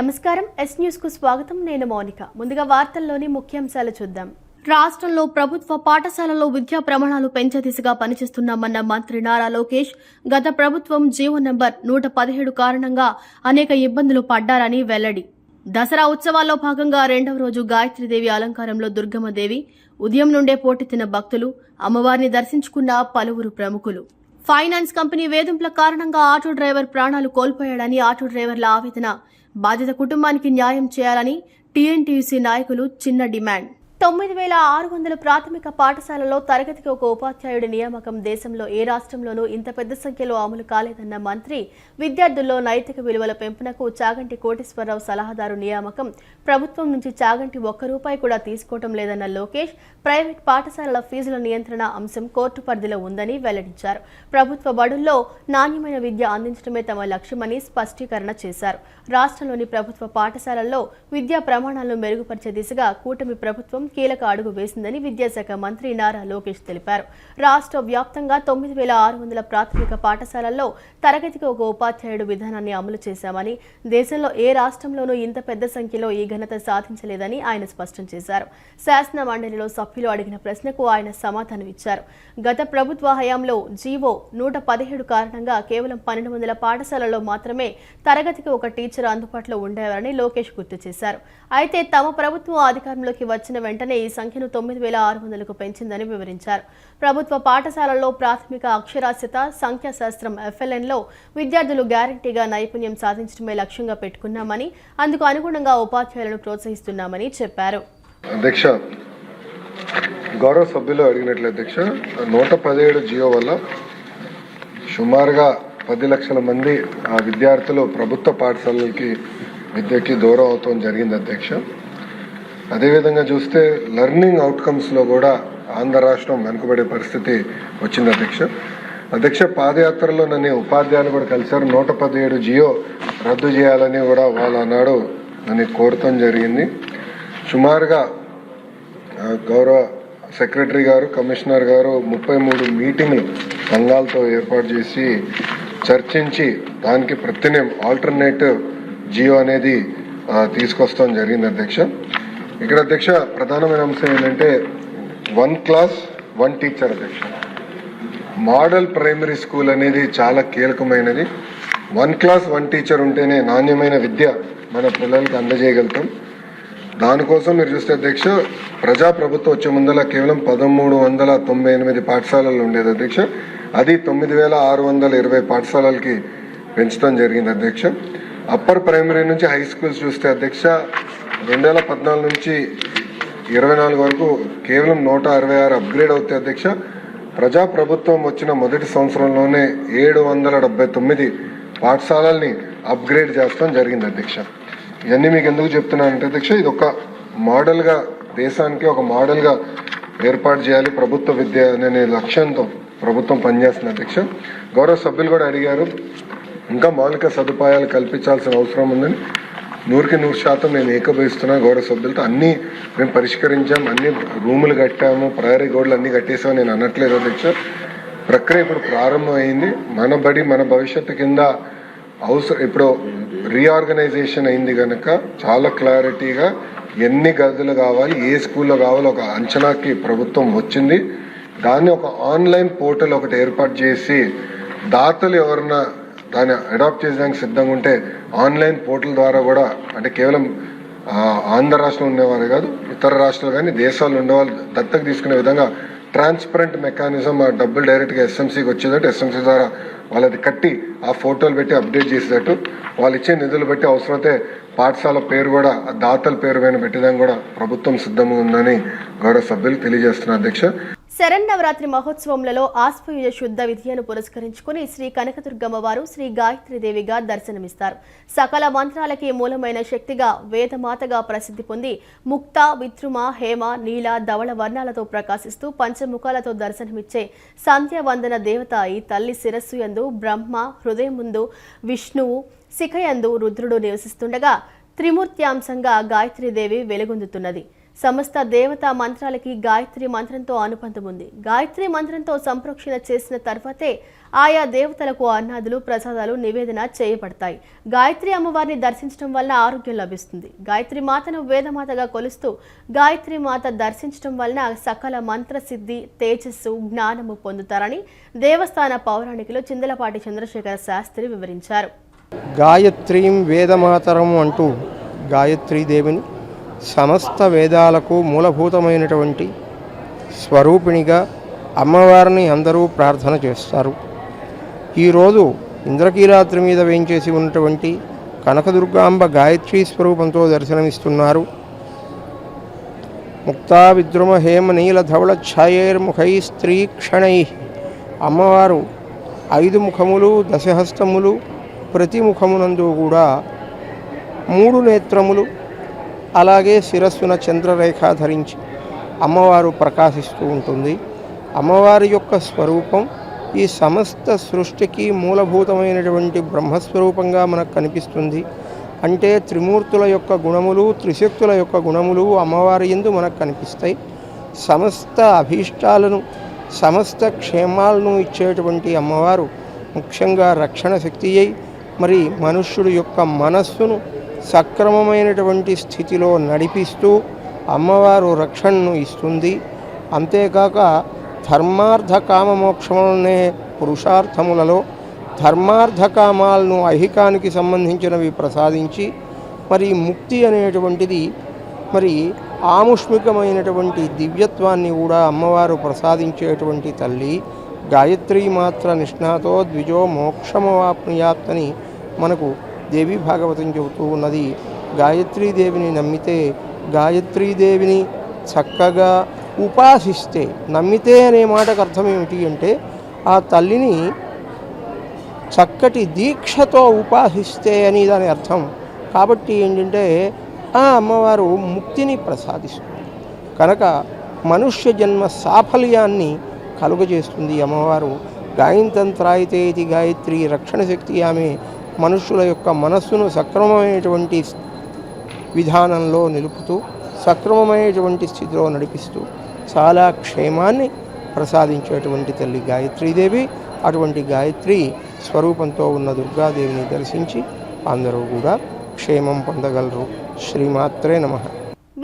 నమస్కారం yes news కు స్వాగతం నేను మౌనిక ముందుగా వార్తల్లోని ముఖ్యాంశాలు చూద్దాం రాష్ట్రంలో ప్రభుత్వ పాఠశాలలో విద్యా ప్రమాణాలు పెంచే దిశగా పనిచేస్తున్నామన్న మంత్రి నారా లోకేష్ గత ప్రభుత్వం జీవో నంబర్ 117 కారణంగా అనేక ఇబ్బందులు పడ్డారని వెల్లడి దసరా ఉత్సవాల్లో భాగంగా రెండవ రోజు గాయత్రీదేవి అలంకారంలో దుర్గమ్మదేవి ఉదయం నుండే పోటెత్తిన భక్తులు అమ్మవారిని దర్శించుకున్న పలువురు ప్రముఖులు ఫైనాన్స్ కంపెనీ వేధింపుల కారణంగా ఆటో డ్రైవర్ ప్రాణాలు కోల్పోయాడని ఆటో డ్రైవర్ల ఆవేదన బాధిత కుటుంబానికి న్యాయం చేయాలని టీఎన్టీయూసీ నాయకులు చిన్న డిమాండ్ 9600 ప్రాథమిక పాఠశాలలో తరగతికి ఒక ఉపాధ్యాయుడి నియామకం దేశంలో ఏ రాష్ట్రంలోనూ ఇంత పెద్ద సంఖ్యలో అమలు కాలేదన్న మంత్రి విద్యార్థుల్లో నైతిక విలువల పెంపునకు చాగంటి కోటేశ్వరరావు సలహాదారు నియామకం ప్రభుత్వం నుంచి చాగంటి ₹1 కూడా తీసుకోవడం లేదన్న లోకేష్ ప్రైవేట్ పాఠశాలల ఫీజుల నియంత్రణ అంశం కోర్టు పరిధిలో ఉందని వెల్లడించారు ప్రభుత్వ బడుల్లో నాణ్యమైన విద్య అందించడమే తమ లక్ష్యమని స్పష్టీకరణ చేశారు రాష్ట్రంలోని ప్రభుత్వ పాఠశాలల్లో విద్యా ప్రమాణాలను మెరుగుపరిచే దిశగా కూటమి ప్రభుత్వం కీలక అడుగు వేసిందని విద్యాశాఖ మంత్రి నారా లోకేష్ తెలిపారు రాష్ట్ర వ్యాప్తంగా 9600 ప్రాథమిక పాఠశాలల్లో తరగతికి ఒక ఉపాధ్యాయుడు విధానాన్ని అమలు చేశామని దేశంలో ఏ రాష్ట్రంలోనూ ఇంత పెద్ద సంఖ్యలో ఈ ఘనత సాధించలేదని ఆయన స్పష్టం చేశారు శాసన మండలిలో సభ్యులు అడిగిన ప్రశ్నకు ఆయన సమాధానం ఇచ్చారు గత ప్రభుత్వ హయాంలో జీవో 117 కారణంగా కేవలం 1200 పాఠశాలల్లో మాత్రమే తరగతికి ఒక టీచర్ అందుబాటులో ఉండేవారని లోకేష్ గుర్తు చేశారు అయితే తమ ప్రభుత్వం అధికారంలోకి వచ్చిన వెంటనే ఈ సంఖ్యను 9600కు పెంచిందని వివరించారు ప్రభుత్వ పాఠశాలల్లో ప్రాథమిక అక్షరాస్యత సంఖ్యాశాస్త్రం FLNలో విద్యార్థులు గ్యారంటీగా నైపుణ్యం సాధించడమే లక్ష్యంగా పెట్టుకున్నామని అందుకు అనుగుణంగా ఉపాధ్యాయులను ప్రోత్సహిస్తున్నామని చెప్పారు అధ్యక్ష గౌరవ సభ్యులు అడిగినట్లు అధ్యక్ష 117 జియో వల్ల సుమారుగా 10 లక్షల మంది విద్యార్థులు ప్రభుత్వ పాఠశాలలకి విద్యకి దూరం అవటం జరిగింది అధ్యక్ష అదేవిధంగా చూస్తే లెర్నింగ్ అవుట్కమ్స్లో కూడా ఆంధ్ర రాష్ట్రం వెనుకబడే పరిస్థితి వచ్చింది అధ్యక్ష పాదయాత్రలో నన్ను ఉపాధ్యాయులు కూడా కలిశారు 117 జియో రద్దు చేయాలని కూడా వాళ్ళు అన్నాడు నన్ను కోరటం జరిగింది సుమారుగా గౌరవ సెక్రటరీ గారు కమిషనర్ గారు 33 మీటింగ్లు సంఘాలతో ఏర్పాటు చేసి చర్చించి దానికి ప్రత్యామ్నాయం ఆల్టర్నేటివ్ జియో అనేది తీసుకొస్తాం జరిగింది అధ్యక్ష ఇక్కడ అధ్యక్ష ప్రధానమైన అంశం ఏంటంటే 1 క్లాస్ 1 టీచర్ అధ్యక్ష మోడల్ ప్రైమరీ స్కూల్ అనేది చాలా కీలకమైనది 1 క్లాస్ 1 టీచర్ ఉంటేనే నాణ్యమైన విద్య మన పిల్లలకి అందజేయగలుగుతాం దానికోసం మీరు చూస్తే అధ్యక్ష ప్రజాప్రభుత్వం వచ్చే ముందల కేవలం 1398 పాఠశాలలు ఉండేది అధ్యక్ష అది 9620 పాఠశాలలకి పెంచడం జరిగింది అధ్యక్ష అప్పర్ ప్రైమరీ నుంచి హై స్కూల్స్ చూస్తే అధ్యక్ష 2014 నుంచి 24 వరకు కేవలం 166 అప్గ్రేడ్ అవుతాయి అధ్యక్ష ప్రజాప్రభుత్వం వచ్చిన మొదటి సంవత్సరంలోనే 779 పాఠశాలల్ని అప్గ్రేడ్ చేస్తాం జరిగింది అధ్యక్ష ఇవన్నీ మీకు ఎందుకు చెప్తున్నానంటే అధ్యక్ష ఇది ఒక మోడల్గా దేశానికి ఒక మోడల్గా ఏర్పాటు చేయాలి ప్రభుత్వ విద్య అనే లక్ష్యంతో ప్రభుత్వం పనిచేస్తుంది అధ్యక్ష గౌరవ సభ్యులు కూడా అడిగారు ఇంకా మౌలిక సదుపాయాలు కల్పించాల్సిన అవసరం ఉందని 100% నేను ఏకీభవిస్తున్నా గౌరవ సభ్యులతో అన్నీ మేము పరిష్కరించాం అన్ని రూములు కట్టాము ప్రహరీ గోడలు అన్నీ కట్టేసాము నేను అనట్లేదు అధ్యక్ష ప్రక్రియ ఇప్పుడు ప్రారంభమైంది మన బడి మన భవిష్యత్తు కింద ఇప్పుడు రీఆర్గనైజేషన్ అయింది కనుక చాలా క్లారిటీగా ఎన్ని గదులు కావాలి ఏ స్కూల్లో కావాలి ఒక అంచనాకి ప్రభుత్వం వచ్చింది దాన్ని ఒక ఆన్లైన్ పోర్టల్ ఒకటి ఏర్పాటు చేసి దాతలు ఎవరన్నా దాన్ని అడాప్ట్ చేసేదానికి సిద్ధంగా ఉంటే ఆన్లైన్ పోర్టల్ ద్వారా కూడా అంటే కేవలం ఆంధ్ర రాష్ట్రంలో ఉండేవారు కాదు ఇతర రాష్ట్రాలు కానీ దేశాల్లో ఉండేవాళ్ళు దత్తకు తీసుకునే విధంగా ట్రాన్స్పరెంట్ మెకానిజం ఆ డబ్బులు డైరెక్ట్గా ఎస్ఎంసీకి వచ్చేటట్టు ఎస్ఎంసీ ద్వారా వాళ్ళది కట్టి ఆ ఫోటోలు పెట్టి అప్డేట్ చేసేటట్టు వాళ్ళు ఇచ్చే నిధులు బట్టి అవసరమైతే పాఠశాల పేరు కూడా ఆ దాతల పేరు పైన పెట్టేదానికి కూడా ప్రభుత్వం సిద్ధంగా ఉందని గౌరవ సభ్యులు తెలియజేస్తున్నారు అధ్యక్ష శరన్నవరాత్రి మహోత్సవంలో ఆశ్వయుజ శుద్ధ విద్యను పురస్కరించుకుని శ్రీ కనకదుర్గమ్మ వారు శ్రీ గాయత్రీదేవిగా దర్శనమిస్తారు సకల మంత్రాలకి మూలమైన శక్తిగా వేదమాతగా ప్రసిద్ధి పొంది ముక్త విద్రుమ హేమ నీల ధవళ వర్ణాలతో ప్రకాశిస్తూ పంచముఖాలతో దర్శనమిచ్చే సంధ్యావందన దేవత ఈ తల్లి శిరస్సు యందు బ్రహ్మ హృదయం ముందు విష్ణువు శిఖయందు రుద్రుడు నివసిస్తుండగా త్రిమూర్త్యాంశంగా గాయత్రీదేవి వెలుగొందుతున్నది సమస్త దేవతా మంత్రాలకి గాయత్రి మంత్రంతో అనుబంధం ఉంది. గాయత్రి మంత్రంతో సంప్రోక్షణ చేసిన తర్వాతే ఆయా దేవతలకు అన్నాదులు ప్రసాదాలు నివేదన చేయబడతాయి. గాయత్రి అమ్మవారిని దర్శించడం వలన ఆరోగ్యం లభిస్తుంది. గాయత్రి మాతను వేదమాతగా కొలుస్తూ గాయత్రి మాత దర్శించడం వలన సకల మంత్రసిద్ధి, తేజస్సు, జ్ఞానము పొందుతారని దేవస్థాన పౌరాణికులు చిందలపాటి చంద్రశేఖర శాస్త్రి వివరించారు. గాయత్రీం వేదమాతరం అంటూ గాయత్రీదేవిని సమస్త వేదాలకు మూలభూతమైనటువంటి స్వరూపిణిగా అమ్మవారిని అందరూ ప్రార్థన చేస్తారు. ఈరోజు ఇంద్రకీలాద్రి మీద వేయించేసి ఉన్నటువంటి కనకదుర్గాంబ గాయత్రీ స్వరూపంతో దర్శనమిస్తున్నారు. ముక్తా విద్రుమ హేమ నీల ధవళ ఛాయైర్ముఖై స్త్రీ క్షణై. అమ్మవారు 5 ముఖములు, దశహస్తములు, ప్రతి ముఖమునందు కూడా 3 నేత్రములు, అలాగే శిరస్సున చంద్రరేఖ ధరించి అమ్మవారు ప్రకాశిస్తూ ఉంటుంది. అమ్మవారి యొక్క స్వరూపం ఈ సమస్త సృష్టికి మూలభూతమైనటువంటి బ్రహ్మస్వరూపంగా మనకు కనిపిస్తుంది. అంటే త్రిమూర్తుల యొక్క గుణములు, త్రిశక్తుల యొక్క గుణములు అమ్మవారి యందు మనకు కనిపిస్తాయి. సమస్త అభీష్టాలను, సమస్త క్షేమాలను ఇచ్చేటువంటి అమ్మవారు ముఖ్యంగా రక్షణ శక్తి అయి మరి మనుష్యుడి యొక్క మనస్సును సక్రమమైనటువంటి స్థితిలో నడిపిస్తూ అమ్మవారు రక్షణను ఇస్తుంది. అంతేకాక ధర్మార్థ కామమోక్షములనే పురుషార్థములలో ధర్మార్థ కామాలను ఐహికానికి సంబంధించినవి ప్రసాదించి మరి ముక్తి అనేటువంటిది మరి ఆముష్మికమైనటువంటి దివ్యత్వాన్ని కూడా అమ్మవారు ప్రసాదించేటువంటి తల్లి. గాయత్రీ మాత్ర నిష్ణాతో ద్విజో మోక్షమవాప్నుయాత్ అని మనకు దేవి భాగవతం చెబుతూ ఉన్నది. గాయత్రీదేవిని నమ్మితే, గాయత్రీదేవిని చక్కగా ఉపాసిస్తే, నమ్మితే అనే మాటకు అర్థం ఏమిటి అంటే ఆ తల్లిని చక్కటి దీక్షతో ఉపాసిస్తే అని దాని అర్థం. కాబట్టి ఏంటంటే ఆ అమ్మవారు ముక్తిని ప్రసాదిస్తుంది కనుక మనుష్య జన్మ సాఫల్యాన్ని కలుగజేస్తుంది అమ్మవారు. గాయంతంత్రాయితే ఇది గాయత్రి రక్షణ శక్తి. ఆమె మనుషుల యొక్క మనస్సును సక్రమమైనటువంటి విధానంలో నిలుపుతూ సక్రమమైనటువంటి స్థితిలో నడిపిస్తూ చాలా క్షేమాన్ని ప్రసాదించేటువంటి తల్లి గాయత్రీదేవి. అటువంటి గాయత్రి స్వరూపంతో ఉన్న దుర్గాదేవిని దర్శించి అందరూ కూడా క్షేమం పొందగలరు. శ్రీమాత్రే నమః.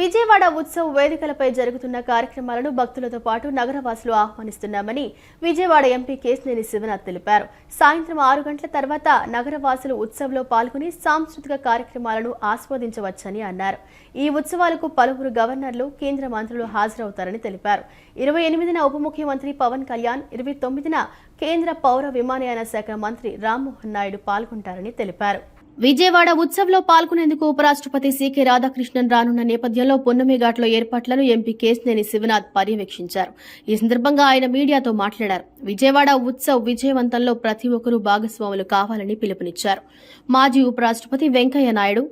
విజయవాడ ఉత్సవ్ వేదికలపై జరుగుతున్న కార్యక్రమాలను భక్తులతో పాటు నగరవాసులు ఆహ్వానిస్తున్నామని విజయవాడ ఎంపీ కేశినేని శివనాథ్ తెలిపారు. సాయంత్రం 6 గంటల తర్వాత నగరవాసులు ఉత్సవ్లో పాల్గొని సాంస్కృతిక కార్యక్రమాలను ఆస్వాదించవచ్చని అన్నారు. ఈ ఉత్సవాలకు పలువురు గవర్నర్లు, కేంద్ర మంత్రులు హాజరవుతారని తెలిపారు. 28న ఉప ముఖ్యమంత్రి పవన్ కళ్యాణ్, 29న కేంద్ర పౌర విమానయాన శాఖ మంత్రి రామ్మోహన్ నాయుడు పాల్గొంటారని తెలిపారు. విజయవాడ ఉత్సవ్లో పాల్గొనేందుకు ఉపరాష్ట్రపతి సికే రాధాకృష్ణన్ రానున్న నేపథ్యంలో పున్నమిఘాట్లో ఏర్పాట్లను ఎంపీ కేశినేని శివనాథ్ పర్యవేక్షించారు. ఈ సందర్భంగా ఆయన మీడియాతో మాట్లాడారు. విజయవాడ ఉత్సవ్ విజయవంతంలో ప్రతి ఒక్కరూ భాగస్వాములు కావాలని పిలుపునిచ్చారు. మాజీ ఉపరాష్ట్రపతి వెంకయ్య నాయుడు,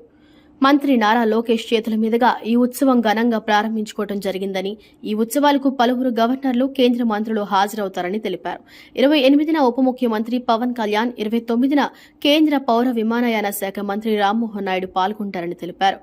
మంత్రి నారా లోకేష్ చేతుల మీదుగా ఈ ఉత్సవం ఘనంగా ప్రారంభించుకోవడం జరిగిందని, ఈ ఉత్సవాలకు పలువురు గవర్నర్లు, కేంద్ర మంత్రులు హాజరవుతారని తెలిపారు. 28న ఉప ముఖ్యమంత్రి పవన్ కళ్యాణ్, 29న కేంద్ర పౌర విమానయాన శాఖ మంత్రి రామ్మోహన్ నాయుడు పాల్గొంటారని తెలిపారు.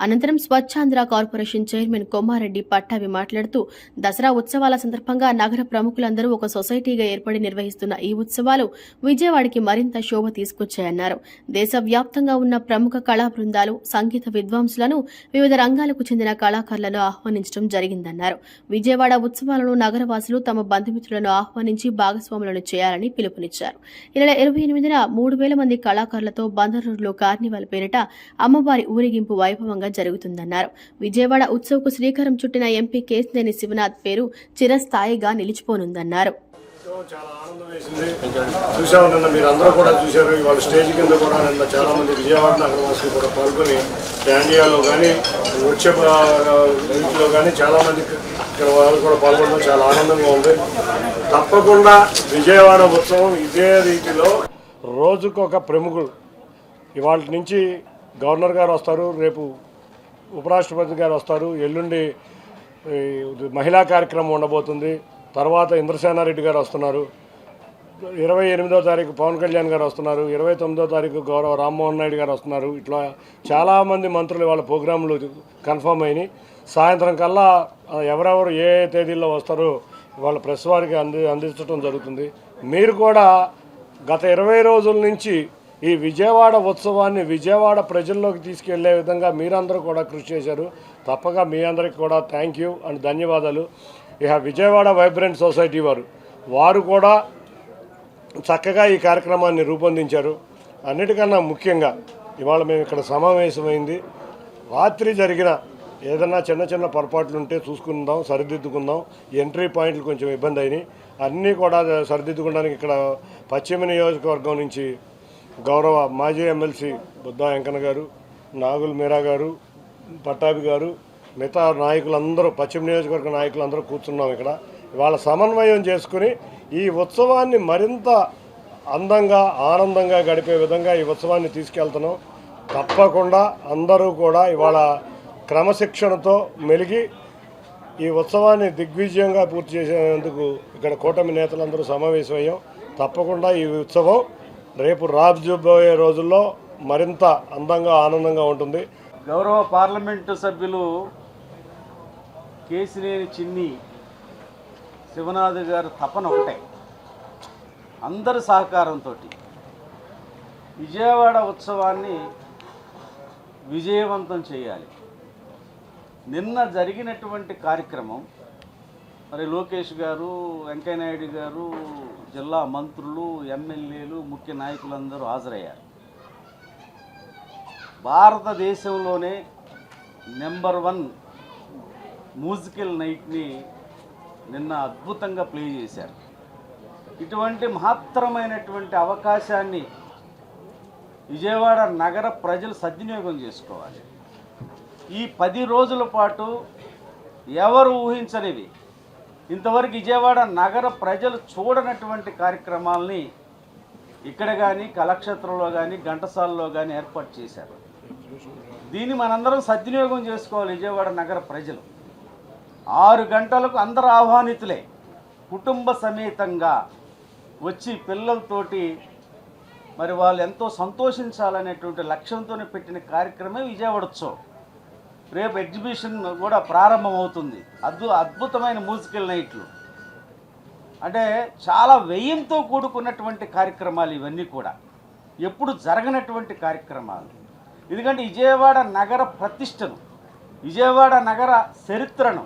అనంతరం స్వచ్ఛాంధ్ర కార్పొరేషన్ చైర్మన్ కొమ్మారెడ్డి పట్టాభి మాట్లాడుతూ దసరా ఉత్సవాల సందర్భంగా నగర ప్రముఖులందరూ ఒక సొసైటీగా ఏర్పడి నిర్వహిస్తున్న ఈ ఉత్సవాలు విజయవాడకి మరింత శోభ తీసుకొచ్చాయన్నారు. దేశవ్యాప్తంగా ఉన్న ప్రముఖ కళా బృందాలు, సంగీత విద్వాంసులను, వివిధ రంగాలకు చెందిన కళాకారులను ఆహ్వానించడం జరిగిందన్నారు. విజయవాడ ఉత్సవాలను నగరవాసులు తమ బంధుమిత్రులను ఆహ్వానించి భాగస్వాములను చేయాలని పిలుపునిచ్చారు. ఈ నెల 28న 3000 మంది కళాకారులతో బందర్ రోడ్లో కార్నివాల్ పేరిట అమ్మవారి ఊరేగింపు వైభవంగా జరుగుతుందన్నారు. విజయవాడ ఉత్సవ్కు శ్రీకారం చుట్టిన ఎంపీ కేశినేని శివనాథ్ పేరు చిరస్థాయిగా నిలిచిపోనుందన్నారు. చాలా ఆనందం వేసింది. చూసామన్న మీరు అందరూ కూడా చూశారు. ఇవాళ స్టేజ్ కింద కూడా నిన్న చాలా మంది విజయవాడ నగరవాసులు కూడా పాల్గొని డాండియాలో కానీ వచ్చే వీటిలో కానీ చాలా మంది వాళ్ళు కూడా పాల్గొనడం చాలా ఆనందంగా ఉంది. తప్పకుండా విజయవాడ ఉత్సవం ఇదే రీతిలో రోజుకొక ప్రముఖులు, ఇవాళ నుంచి గవర్నర్ గారు వస్తారు, రేపు ఉపరాష్ట్రపతి గారు వస్తారు, ఎల్లుండి మహిళా కార్యక్రమం ఉండబోతుంది, తర్వాత ఇంద్రసేనారెడ్డి గారు వస్తున్నారు, 28వ తారీఖు పవన్ కళ్యాణ్ గారు వస్తున్నారు, 29వ తారీఖు గౌరవ రామ్మోహన్ నాయుడు గారు వస్తున్నారు. ఇట్లా చాలామంది మంత్రులు వాళ్ళ ప్రోగ్రాంలు కన్ఫర్మ్ అయినాయి. సాయంత్రం కల్లా ఎవరెవరు ఏ తేదీల్లో వస్తారో వాళ్ళ ప్రెస్ వారికి అందించడం జరుగుతుంది. మీరు కూడా గత 20 రోజుల నుంచి ఈ విజయవాడ ఉత్సవాన్ని విజయవాడ ప్రజల్లోకి తీసుకెళ్లే విధంగా మీరందరూ కూడా కృషి చేశారు. తప్పగా మీ అందరికీ కూడా థ్యాంక్ యూ అండ్ ధన్యవాదాలు. ఇక విజయవాడ వైబ్రెంట్ సొసైటీ వారు కూడా చక్కగా ఈ కార్యక్రమాన్ని రూపొందించారు. అన్నిటికన్నా ముఖ్యంగా ఇవాళ మేము ఇక్కడ సమావేశమైంది రాత్రి జరిగిన ఏదన్నా చిన్న చిన్న పొరపాట్లు ఉంటే చూసుకుందాం, సరిదిద్దుకుందాం. ఎంట్రీ పాయింట్లు కొంచెం ఇబ్బంది అయినాయి, అన్నీ కూడా సరిదిద్దుకోవడానికి ఇక్కడ పశ్చిమ నియోజకవర్గం నుంచి గౌరవ మాజీ ఎమ్మెల్సీ బుద్ధా వెంకన్న గారు, నాగుల్ మీరా గారు, పట్టాభి గారు, మిగతా నాయకులందరూ పశ్చిమ నియోజకవర్గ నాయకులందరూ కూర్చున్నాం ఇక్కడ. ఇవాళ సమన్వయం చేసుకుని ఈ ఉత్సవాన్ని మరింత అందంగా ఆనందంగా గడిపే విధంగా ఈ ఉత్సవాన్ని తీసుకెళ్తున్నాం. తప్పకుండా అందరూ కూడా ఇవాళ క్రమశిక్షణతో మెలిగి ఈ ఉత్సవాన్ని దిగ్విజయంగా పూర్తి చేసేందుకు ఇక్కడ కూటమి నేతలందరూ సమావేశమయ్యాం. తప్పకుండా ఈ ఉత్సవం రేపు రాబోయే రోజుల్లో మరింత అందంగా ఆనందంగా ఉంటుంది. గౌరవ పార్లమెంటు సభ్యులు కేసినేని చిన్ని శివనాథ్ గారు తపన ఒకటే, అందరి సహకారంతో విజయవాడ ఉత్సవాన్ని విజయవంతం చేయాలి. నిన్న జరిగినటువంటి కార్యక్రమం మరి లోకేష్ గారు, వెంకయ్యనాయుడు గారు, జిల్లా మంత్రులు, ఎమ్మెల్యేలు, ముఖ్య నాయకులందరూ హాజరయ్యారు. భారతదేశంలోనే నెంబర్ 1 మ్యూజికల్ నైట్ని నిన్న అద్భుతంగా ప్లే చేశారు. ఇటువంటి మహత్తరమైనటువంటి అవకాశాన్ని విజయవాడ నగర ప్రజలు సద్వినియోగం చేసుకోవాలి. ఈ 10 రోజుల పాటు ఎవరు ఊహించనివి, ఇంతవరకు విజయవాడ నగర ప్రజలు చూడనటువంటి కార్యక్రమాలని ఇక్కడ కానీ, కళాక్షేత్రంలో కానీ, ఘంటసాలలో కానీ ఏర్పాటు చేశారు. దీన్ని మనందరం సద్వినియోగం చేసుకోవాలి. విజయవాడ నగర ప్రజలు 6 గంటలకు అందరూ ఆహ్వానితులే, కుటుంబ సమేతంగా వచ్చి పిల్లలతోటి మరి వాళ్ళు ఎంతో సంతోషించాలనేటువంటి లక్ష్యంతోనే పెట్టిన కార్యక్రమం విజయవాడ ఉత్సవం. రేపు ఎగ్జిబిషన్ కూడా ప్రారంభమవుతుంది. అద్భుతమైన మ్యూజికల్ నైట్లు, అంటే చాలా వ్యయంతో కూడుకున్నటువంటి కార్యక్రమాలు ఇవన్నీ కూడా, ఎప్పుడు జరగనటువంటి కార్యక్రమాలు. ఎందుకంటే విజయవాడ నగర ప్రతిష్టను, విజయవాడ నగర చరిత్రను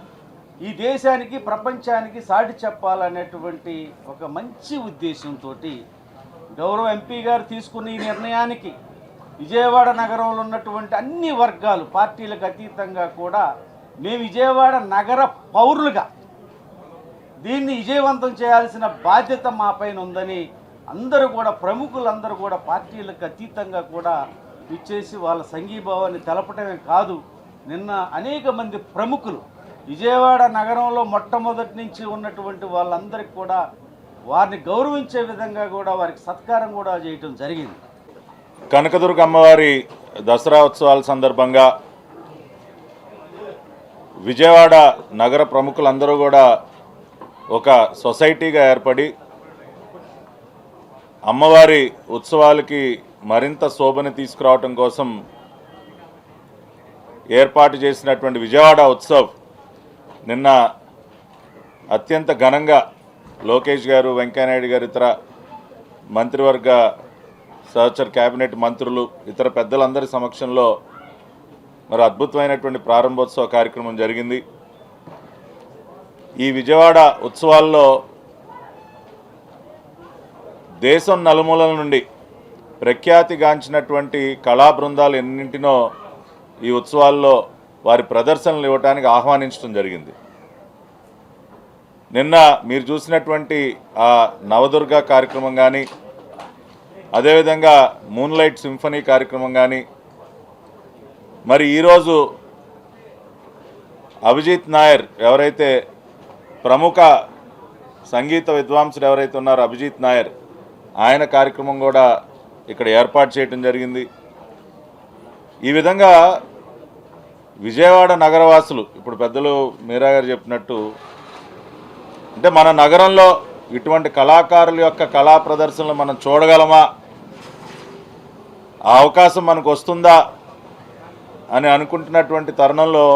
ఈ దేశానికి, ప్రపంచానికి సాటి చెప్పాలనేటువంటి ఒక మంచి ఉద్దేశంతో గౌరవ ఎంపీ గారు తీసుకున్న ఈ నిర్ణయానికి విజయవాడ నగరంలో ఉన్నటువంటి అన్ని వర్గాలు, పార్టీలకు అతీతంగా కూడా మేము విజయవాడ నగర పౌరులుగా దీన్ని విజయవంతం చేయాల్సిన బాధ్యత మా పైన ఉందని అందరూ కూడా, ప్రముఖులందరూ కూడా పార్టీలకు అతీతంగా కూడా ఇచ్చేసి వాళ్ళ సంఘీభావాన్ని తెలపటమే కాదు, నిన్న అనేక మంది ప్రముఖులు విజయవాడ నగరంలో మొట్టమొదటి నుంచి ఉన్నటువంటి వాళ్ళందరికీ కూడా వారిని గౌరవించే విధంగా కూడా వారికి సత్కారం కూడా చేయటం జరిగింది. కనకదుర్గ అమ్మవారి దసరా ఉత్సవాల సందర్భంగా విజయవాడ నగర ప్రముఖులందరూ కూడా ఒక సొసైటీగా ఏర్పడి అమ్మవారి ఉత్సవాలకి మరింత శోభని తీసుకురావటం కోసం ఏర్పాటు చేసినటువంటి విజయవాడ ఉత్సవ్ నిన్న అత్యంత ఘనంగా లోకేష్ గారు, వెంకయ్యనాయుడు గారు, ఇతర మంత్రివర్గ సహచర్ కేబినెట్ మంత్రులు, ఇతర పెద్దలందరి సమక్షంలో మరి అద్భుతమైనటువంటి ప్రారంభోత్సవ కార్యక్రమం జరిగింది. ఈ విజయవాడ ఉత్సవాల్లో దేశం నలుమూలల నుండి ప్రఖ్యాతిగాంచినటువంటి కళా బృందాలు ఎన్నింటినో ఈ ఉత్సవాల్లో వారి ప్రదర్శనలు ఇవ్వడానికి ఆహ్వానించడం జరిగింది. నిన్న మీరు చూసినటువంటి ఆ నవదుర్గ కార్యక్రమం కానీ, అదేవిధంగా మూన్లైట్ సింఫనీ కార్యక్రమం కానీ, మరి ఈరోజు అభిజిత్ నాయర్ ఎవరైతే ప్రముఖ సంగీత విద్వాంసుడు ఎవరైతే ఉన్నారో అభిజిత్ నాయర్, ఆయన కార్యక్రమం కూడా ఇక్కడ ఏర్పాటు చేయడం జరిగింది. ఈ విధంగా విజయవాడ నగరవాసులు, ఇప్పుడు పెద్దలు మీరా గారు చెప్పినట్టు, అంటే మన నగరంలో ఇటువంటి కళాకారుల యొక్క కళా ప్రదర్శనలు మనం చూడగలమా, ఆ అవకాశం మనకు వస్తుందా అని అనుకుంటున్నటువంటి తరుణంలో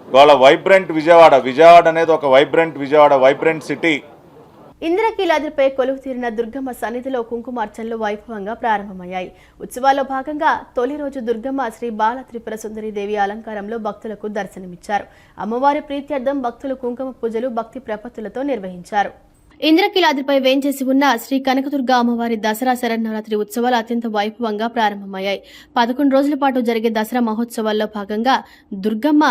ఇవాళ వైబ్రెంట్ విజయవాడ అనేది ఒక వైబ్రెంట్ సిటీ. ఇంద్రకీలాద్రిపై కొలువు తీరిన దుర్గమ్మ సన్నిధిలో కుంకుమార్చనలు వైభవంగా ప్రారంభమయ్యాయి. ఉత్సవాల్లో భాగంగా తొలి రోజు దుర్గమ్మ శ్రీ బాల త్రిపుర సుందరి దేవి అలంకారంలో భక్తులకు దర్శనమిచ్చారు. అమ్మవారి ప్రీత్యర్థం భక్తులు కుంకుమ పూజలు భక్తి ప్రపత్తులతో నిర్వహించారు. ఇంద్రకీలాద్రిపై వేంచేసి ఉన్న శ్రీ కనకదుర్గ అమ్మవారి దసరా శరన్నవరాత్రి ఉత్సవాలు అత్యంత వైభవంగా ప్రారంభమయ్యాయి. 11 రోజుల పాటు జరిగే దసరా మహోత్సవాల్లో భాగంగా దుర్గమ్మ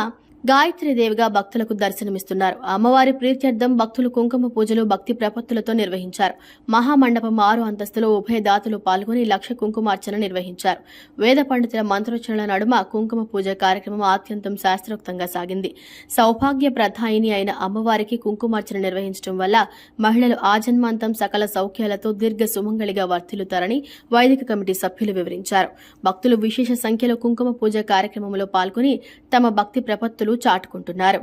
గాయత్రీదేవిగా భక్తులకు దర్శనమిస్తున్నారు. అమ్మవారి ప్రీత్యర్థం భక్తులు కుంకుమ పూజలు భక్తి ప్రపత్తులతో నిర్వహించారు. మహామండపం 6 అంతస్తులో ఉభయ దాతలు పాల్గొని లక్ష కుంకుమార్చన నిర్వహించారు. వేద పండితుల మంత్రోచ్చరణల నడుమ కుంకుమ పూజ కార్యక్రమం ఆత్యంతం శాస్త్రోక్తంగా సాగింది. సౌభాగ్య ప్రదాయిని అయిన అమ్మవారికి కుంకుమార్చన నిర్వహించడం వల్ల మహిళలు ఆజన్మాంతం సకల సౌఖ్యాలతో దీర్ఘ సుమంగళిగా వర్ధిల్లుతారని వైదిక కమిటీ సభ్యులు వివరించారు. భక్తులు విశేష సంఖ్యలో కుంకుమ పూజ కార్యక్రమంలో పాల్గొని తమ భక్తి ప్రపత్తులు చాటుకుంటున్నారు.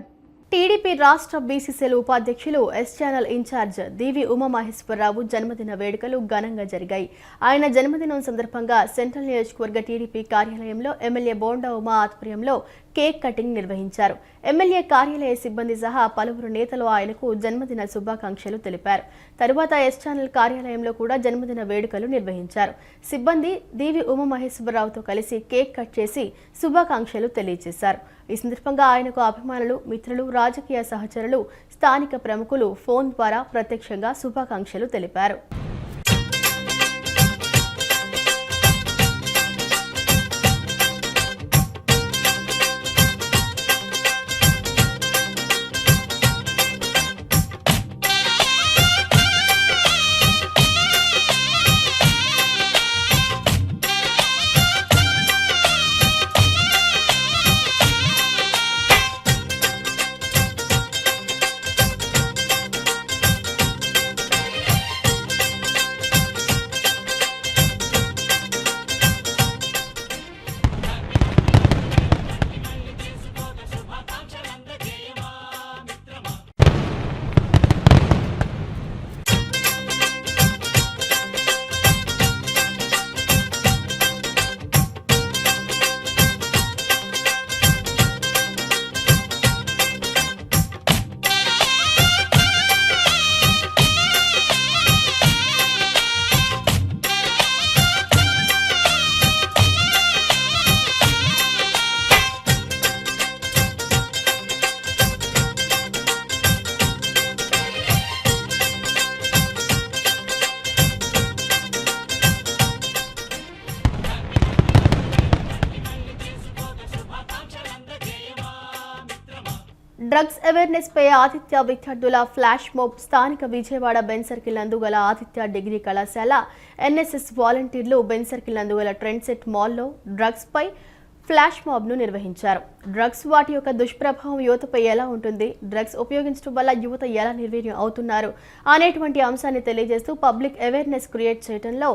టీడీపీ రాష్ట్ర బీసీసీఎల్ ఉపాధ్యక్షులు ఎస్ ఛానల్ ఇన్ఛార్జ్ దీవి ఉమామహేశ్వరరావు జన్మదిన వేడుకలు ఘనంగా జరిగాయి. ఆయన జన్మదినం సందర్భంగా సెంట్రల్ నియోజకవర్గ టీడీపీ కార్యాలయంలో ఎమ్మెల్యే బోండా ఉమా ఆధ్వర్యంలో కేక్ కటింగ్ నిర్వహించారు. ఎమ్మెల్యే కార్యాలయ సిబ్బంది సహా పలువురు నేతలు ఆయనకు జన్మదిన శుభాకాంక్షలు తెలిపారు. తరువాత ఎస్ ఛానల్ కార్యాలయంలో కూడా జన్మదిన వేడుకలు నిర్వహించారు. సిబ్బంది దీవి ఉమామహేశ్వరరావుతో కలిసి కేక్ కట్ చేసి శుభాకాంక్షలు తెలియజేశారు. ఈ సందర్భంగా ఆయనకు అభిమానులు, మిత్రులు, రాజకీయ సహచరులు, స్థానిక ప్రముఖులు ఫోన్ ద్వారా ప్రత్యక్షంగా శుభాకాంక్షలు తెలిపారు. డ్రగ్స్ అవేర్నెస్ పై ఆదిత్య విద్యార్థుల ఫ్లాష్ మోబ్ స్థానిక విజయవాడ బెన్ సర్కిల్ నందుగల ఆదిత్య డిగ్రీ కళాశాల ఎన్ఎస్ఎస్ వాలంటీర్లు బెన్ సర్కిల్ నందుగల ట్రెండ్ సెట్ మాల్లో డ్రగ్స్ పై ఫ్లాష్ మాబ్ ను నిర్వహించారు. డ్రగ్స్ వాటి యొక్క దుష్ప్రభావం యువతపై ఎలా ఉంటుంది, డ్రగ్స్ ఉపయోగించడం వల్ల యువత ఎలా నిర్వీర్యం అవుతున్నారు అనేటువంటి అంశాన్ని తెలియజేస్తూ పబ్లిక్ అవేర్నెస్ క్రియేట్ చేయడంలో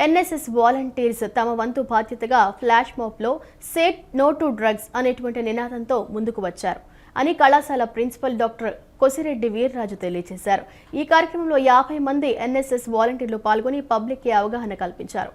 ఎన్ఎస్ఎస్ వాలంటీర్స్ తమ వంతు బాధ్యతగా ఫ్లాష్ మాబ్ లో సేట్ నో టు డ్రగ్స్ అనేటువంటి నినాదంతో ముందుకు వచ్చారు అని కళాశాల ప్రిన్సిపల్ డాక్టర్ కొసిరెడ్డి వీర్రాజు తెలియజేశారు. ఈ కార్యక్రమంలో 50 మంది ఎన్ఎస్ఎస్ వాలంటీర్లు పాల్గొని పబ్లిక్ కి అవగాహన కల్పించారు.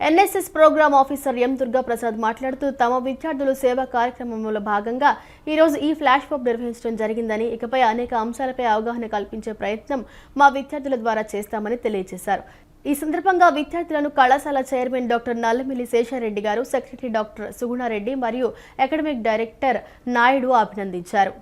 NSS program officer M Durga Prasad మాట్లాడుతూ తమ విద్యార్థులు సేవా కార్యక్రమంలో భాగంగా ఈ రోజు ఈ ఫ్లాష్ మాబ్ నిర్వహించడం జరిగిందని, ఇకపై అనేక అంశాలపై అవగాహన కల్పించే ప్రయత్నం మా విద్యార్థుల ద్వారా చేస్తామని తెలియజేశారు. ఈ సందర్భంగా విద్యార్థులను కళాశాల చైర్మన్ డాక్టర్ నల్లమిల్లి శేషారెడ్డి గారు, సెక్రటరీ డాక్టర్ సుగుణారెడ్డి మరియు అకాడమిక్ డైరెక్టర్ నాయుడు అభినందించారు.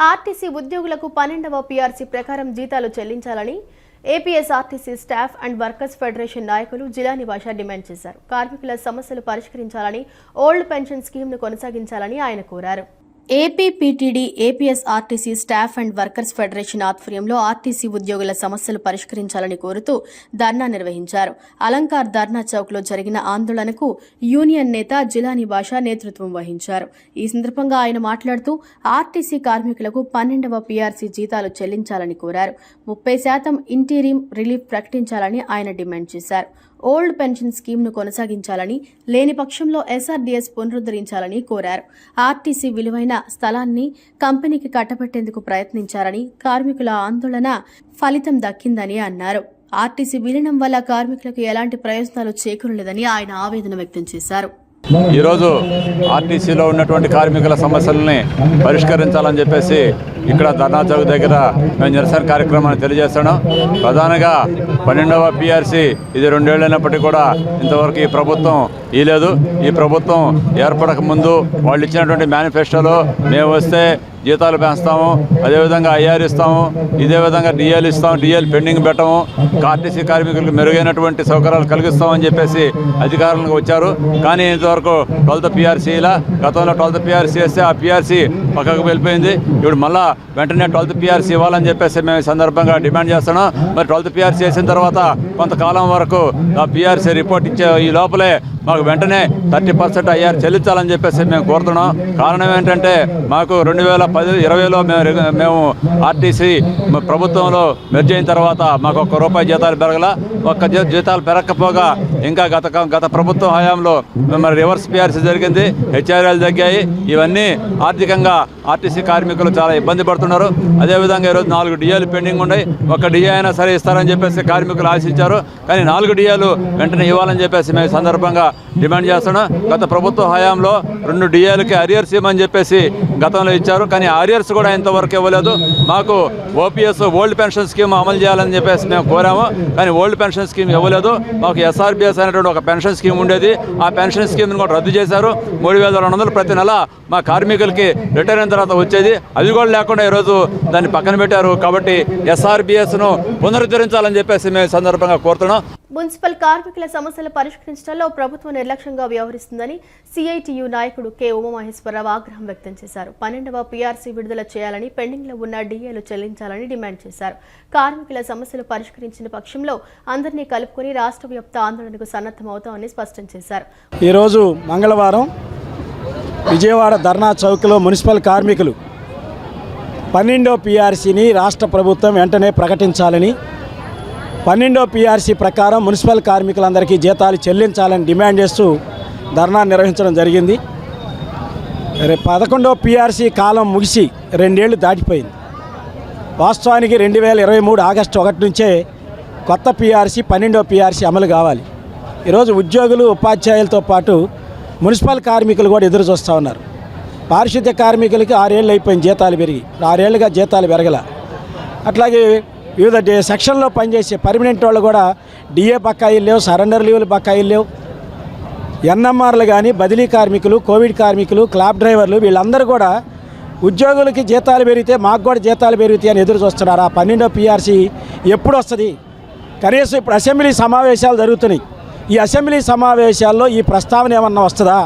ఆర్టీసీ ఉద్యోగులకు 12వ పీఆర్సీ ప్రకారం జీతాలు చెల్లించాలని APSRTC staff and workers federation నాయకులు జిలాని భాష డిమాండ్ చేశారు. కార్మికుల సమస్యలు పరిష్కరించాలని, ఓల్డ్ పెన్షన్ స్కీమ్ను కొనసాగించాలని ఆయన కోరారు. APPTD APSRTC staff and workers federation ఆధ్వర్యంలో ఆర్టీసీ ఉద్యోగుల సమస్యలు పరిష్కరించాలని కోరుతూ ధర్నా నిర్వహించారు. అలంకార్ ధర్నా చౌక్లో జరిగిన ఆందోళనకు యూనియన్ నేత జిలాని భాష నేతృత్వం వహించారు. ఈ సందర్భంగా ఆయన మాట్లాడుతూ ఆర్టీసీ కార్మికులకు 12వ పీఆర్సీ జీతాలు చెల్లించాలని కోరారు. 30% ఇంటీరియం రిలీఫ్ ప్రకటించాలని ఆయన డిమాండ్ చేశారు. ఓల్డ్ పెన్షన్ స్కీమ్ను కొనసాగించాలని, లేని పక్షంలో ఎస్ఆర్డీఎస్ పునరుద్ధరించాలని కోరారు. ఆర్టీసీ విలువైన స్థలాన్ని కంపెనీకి కట్టబెట్టేందుకు ప్రయత్నించారని, కార్మికుల ఆందోళన ఫలితం దక్కిందని అన్నారు. ఆర్టీసీ విలీనం వల్ల కార్మికులకు ఎలాంటి ప్రయోజనాలు చేకూరలేదని ఆయన ఆవేదన వ్యక్తం చేశారు. ఈరోజు ఆర్టీసీలో ఉన్నటువంటి కార్మికుల సమస్యలని పరిష్కరించాలని చెప్పేసి ఇక్కడ ధర్నా చౌక్ దగ్గర మేము నిరసన కార్యక్రమాన్ని తెలియజేస్తున్నాం. ప్రధానంగా 12వ పీఆర్సీ ఇది 2 ఏళ్ళైనప్పటికీ కూడా ఇంతవరకు ఈ ప్రభుత్వం ఇవ్వలేదు. ఈ ప్రభుత్వం ఏర్పడక ముందు వాళ్ళు ఇచ్చినటువంటి మేనిఫెస్టోలో మేము వస్తే జీతాలు పెంచుతాము, అదేవిధంగా ఐఆర్ ఇస్తాము, ఇదే విధంగా డిఎల్ ఇస్తాము, డిఎల్ పెండింగ్ పెట్టము, ఆర్టీసీ కార్మికులకు మెరుగైనటువంటి సౌకర్యాలు కలిగిస్తామని చెప్పేసి అధికారులకు వచ్చారు. కానీ ఇంతవరకు 12th పీఆర్సీ ఇలా గతంలో 12th పీఆర్సీ వేస్తే ఆ పీఆర్సీ పక్కకు వెళ్ళిపోయింది. ఇప్పుడు మళ్ళా వెంటనే 12th పీఆర్సీ ఇవ్వాలని చెప్పేసి మేము ఈ సందర్భంగా డిమాండ్ చేస్తున్నాం. మరి 12th పీఆర్సీ వేసిన తర్వాత కొంతకాలం వరకు ఆ పీఆర్సీ రిపోర్ట్ ఇచ్చే ఈ లోపలే మాకు వెంటనే 30% ఐఆర్ చెల్లించాలని చెప్పేసి మేము కోరుతున్నాం. కారణం ఏంటంటే మాకు 2010-20లో మేము ఆర్టీసీ ప్రభుత్వంలో మెర్జ్ అయిన తర్వాత మాకు ₹1 జీతాలు పెరగల. జీతాలు పెరగకపోగా ఇంకా గత ప్రభుత్వం హయాంలో మరి రివర్స్ పీఆర్సీ జరిగింది, హెచ్ఆర్ఎల్ తగ్గాయి. ఇవన్నీ ఆర్థికంగా ఆర్టీసీ కార్మికులు చాలా ఇబ్బంది పడుతున్నారు. అదేవిధంగా ఈరోజు 4 డిఏలు పెండింగ్ ఉన్నాయి. 1 డిఏ అయినా సరే ఇస్తారని చెప్పేసి కార్మికులు ఆశించారు. కానీ 4 డిఏలు వెంటనే ఇవ్వాలని చెప్పేసి మేము సందర్భంగా డిమాండ్ చేస్తున్నాం. గత ప్రభుత్వ హయాంలో 2 డిఏలకి అరియర్స్ ఇవ్వమని చెప్పేసి గతంలో ఇచ్చారు. కానీ అరియర్స్ కూడా ఇంతవరకు ఇవ్వలేదు. మాకు ఓపీఎస్ ఓల్డ్ పెన్షన్ స్కీమ్ అమలు చేయాలని చెప్పేసి మేము కోరాము. కానీ ఓల్డ్ పెన్షన్ స్కీమ్ ఇవ్వలేదు. మాకు ఎస్ఆర్బిఎస్ అనేటువంటి ఒక పెన్షన్ స్కీమ్ ఉండేది. ఆ పెన్షన్ స్కీమ్ని కూడా రద్దు చేశారు. 3,200 ప్రతి నెల మా కార్మికులకి రిటైర్ అయిన తర్వాత వచ్చేది. అది కూడా లేకుండా ఈరోజు దాన్ని పక్కన పెట్టారు. కాబట్టి ఎస్ఆర్బిఎస్ను పునరుద్ధరించాలని చెప్పేసి మేము సందర్భంగా కోరుతున్నాం. మున్సిపల్ కార్మికుల సమస్యలు పరిష్కరించడంలో ప్రభుత్వం నిర్లక్ష్యంగా వ్యవహరిస్తుందని సిఐటియు నాయకుడు కె ఉమామహేశ్వరరావు ఆగ్రహం వ్యక్తం చేశారు. 12వ పీఆర్సీ విడుదల చేయాలని, పెండింగ్లో ఉన్న డిఏలు చెల్లించాలని డిమాండ్ చేశారు. కార్మికుల సమస్యలు పరిష్కరించిన పక్షంలో అందరినీ కలుపుకొని రాష్ట్ర వ్యాప్త ఆందోళనకు సన్నద్ధమవుతామని స్పష్టం చేశారు. ఈరోజు మంగళవారం విజయవాడ ధర్నా చౌక్లో మున్సిపల్ కార్మికులు 12వ పీఆర్సీని రాష్ట్ర ప్రభుత్వం వెంటనే ప్రకటించాలని, 12వ పీఆర్సీ ప్రకారం మున్సిపల్ కార్మికులందరికీ జీతాలు చెల్లించాలని డిమాండ్ చేస్తూ ధర్నా నిర్వహించడం జరిగింది. 11వ పీఆర్సీ కాలం ముగిసి 2 ఏళ్లు దాటిపోయింది. వాస్తవానికి 2023 ఆగస్టు 1 నుంచే కొత్త పీఆర్సీ 12వ పీఆర్సీ అమలు కావాలి. ఈరోజు ఉద్యోగులు, ఉపాధ్యాయులతో పాటు మున్సిపల్ కార్మికులు కూడా ఎదురు చూస్తూ ఉన్నారు. పారిశుద్ధ్య కార్మికులకి 6 ఏళ్ళు అయిపోయింది జీతాలు పెరిగి, 6 ఏళ్ళుగా జీతాలు పెరగల. అట్లాగే వివిధ సెక్షన్లో పనిచేసే పర్మనెంట్ వాళ్ళు కూడా డిఏ బకాయిలు లేవు, సరెండర్ లీవులు బకాయిలు లేవు. ఎన్ఎంఆర్లు కానీ, బదిలీ కార్మికులు, కోవిడ్ కార్మికులు, క్లాబ్ డ్రైవర్లు వీళ్ళందరూ కూడా ఉద్యోగులకి జీతాలు పెరిగితే మాకు కూడా జీతాలు పెరుగుతాయి అని ఎదురు చూస్తున్నారు. ఆ 12వ పీఆర్సీ ఎప్పుడు వస్తుంది? కనీసం ఇప్పుడు అసెంబ్లీ సమావేశాలు జరుగుతున్నాయి. ఈ అసెంబ్లీ సమావేశాల్లో ఈ ప్రస్తావన ఏమన్నా వస్తుందా?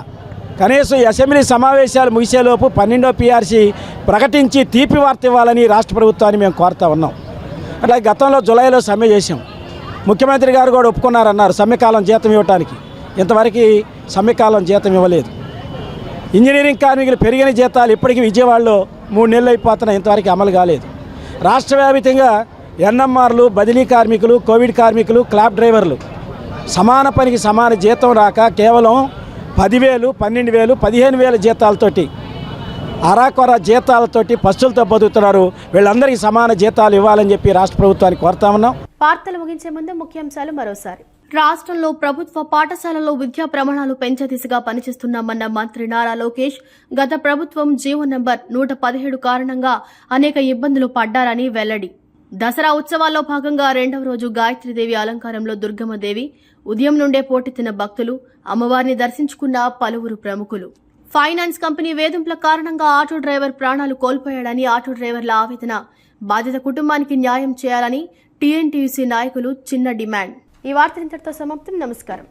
కనీసం ఈ అసెంబ్లీ సమావేశాలు ముగిసేలోపు 12వ పీఆర్సీ ప్రకటించి తీపి వార్త ఇవ్వాలని రాష్ట్ర ప్రభుత్వాన్ని మేము కోరుతా ఉన్నాం. అట్లాగే గతంలో జులైలో సమ్మె చేసాం. ముఖ్యమంత్రి గారు కూడా ఒప్పుకున్నారన్నారు సమ్మెకాలం జీతం ఇవ్వడానికి. ఇంతవరకు సమ్మెకాలం జీతం ఇవ్వలేదు. ఇంజనీరింగ్ కార్మికులు పెరిగిన జీతాలు ఇప్పటికీ విజయవాడలో 3 నెలలు అయిపోతున్నా ఇంతవరకు అమలు కాలేదు. రాష్ట్ర వ్యాప్తంగా ఎన్ఎంఆర్లు, బదిలీ కార్మికులు, కోవిడ్ కార్మికులు, క్లాబ్ డ్రైవర్లు సమాన పనికి సమాన జీతం రాక కేవలం 10,000, 12,000, 15,000 జీతాలతోటి, అరాకొర జీతాలతోటి పస్తులతో బతుకుతున్నారు. వీళ్ళందరికీ సమాన జీతాలు ఇవ్వాలని చెప్పి రాష్ట్ర ప్రభుత్వాన్ని కోరుతా ఉన్నాం. వార్తలు ముగించే ముందు ముఖ్యాంశాలు మరోసారి. రాష్ట్రంలో ప్రభుత్వ పాఠశాలల్లో విద్యా ప్రమాణాలు పెంచే దిశగా పనిచేస్తున్నామన్న మంత్రి నారా లోకేష్, గత ప్రభుత్వం జీవో నంబర్ 117 కారణంగా అనేక ఇబ్బందులు పడ్డారని వెల్లడి. దసరా ఉత్సవాల్లో భాగంగా 2వ రోజు గాయత్రీదేవి అలంకారంలో దుర్గమ్మదేవి, ఉదయం నుండే పోటెత్తిన భక్తులు, అమ్మవారిని దర్శించుకున్న పలువురు ప్రముఖులు. ఫైనాన్స్ కంపెనీ వేధింపుల కారణంగా ఆటో డ్రైవర్ ప్రాణాలు కోల్పోయాడని ఆటో డ్రైవర్ల ఆవేదన. బాధిత కుటుంబానికి న్యాయం చేయాలని టీఎన్టీయూసీ నాయకులు చిన్న డిమాండ్. ఈ వార్త ఇంతటితో సమాప్తం. నమస్కారం.